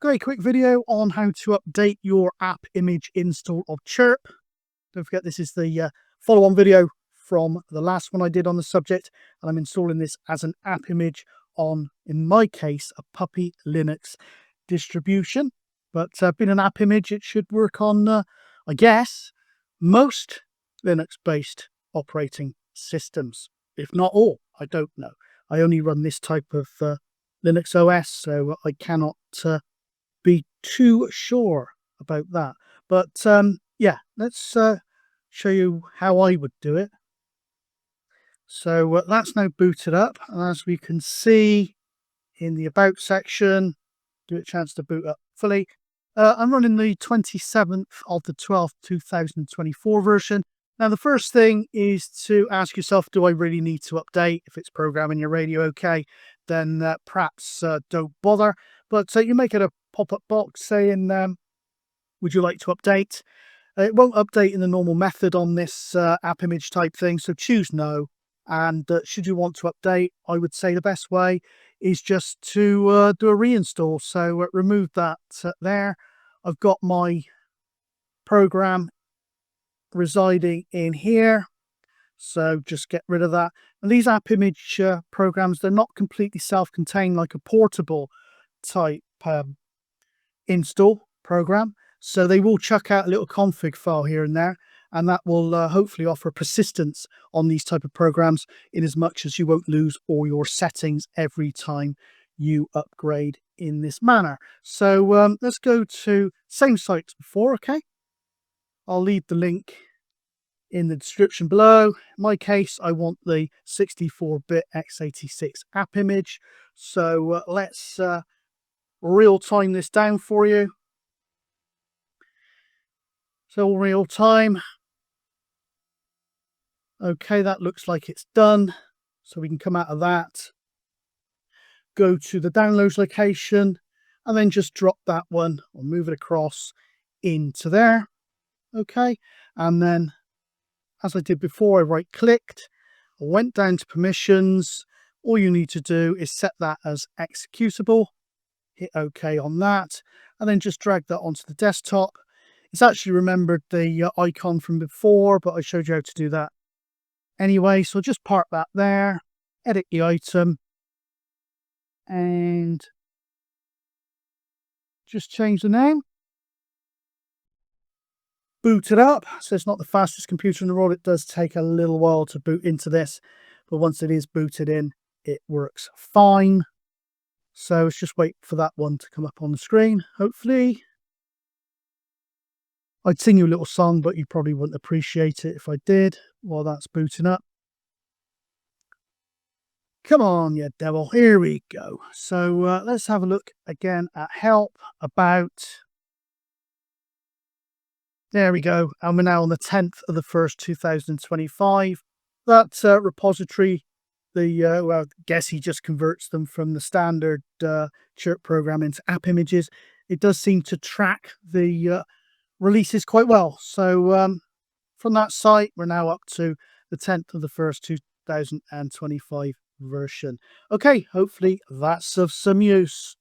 Very quick video on how to update your app image install of Chirp. Don't forget, this is the follow-on video from the last one I did on the subject, and I'm installing this as an app image on, in my case, a Puppy Linux distribution. But being an app image, it should work on, I guess, most Linux-based operating systems, if not all. I don't know. I only run this type of Linux OS, so I cannot be too sure about that. But yeah, let's show you how I would do it. So that's now booted up, and as we can see in the about section, give it a chance to boot up fully. I'm running the 27th of the 12th 2024 version. Now the first thing is to ask yourself, do I really need to update? If it's programming your radio okay, then perhaps don't bother. But you make it a pop-up box saying, would you like to update? It won't update in the normal method on this app image type thing, so choose no. And should you want to update, I would say the best way is just to do a reinstall. So remove that there. I've got my program residing in here, so just get rid of that. And these app image programs, they're not completely self-contained like a portable type install program, so they will chuck out a little config file here and there, and that will hopefully offer persistence on these type of programs, in as much as you won't lose all your settings every time you upgrade in this manner. So let's go to same site as before. Okay, I'll leave the link in the description below. In my case, I want the 64-bit x86 app image, so let's real time this down for you. So real time. Okay, that looks like it's done. So we can come out of that, go to the downloads location, and then just drop that one or move it across into there. Okay, and then as I did before, I right clicked, I went down to permissions. All you need to do is set that as executable, hit OK on that, and then just drag that onto the desktop. It's actually remembered the icon from before, but I showed you how to do that anyway. So just park that there, edit the item, and just change the name. Boot it up. So it's not the fastest computer in the world. It does take a little while to boot into this, but once it is booted in, it works fine. So let's just wait for that one to come up on the screen, hopefully. I'd sing you a little song, but you probably wouldn't appreciate it if I did while that's booting up. Come on, you devil. Here we go. So let's have a look again at help, about. There we go. And we're now on the 10th of the 1st, 2025. That repository, well, I guess he just converts them from the standard Chirp program into app images. It does seem to track the releases quite well. So from that site, we're now up to the 10th of the 1st, 2025 version. Okay, hopefully that's of some use.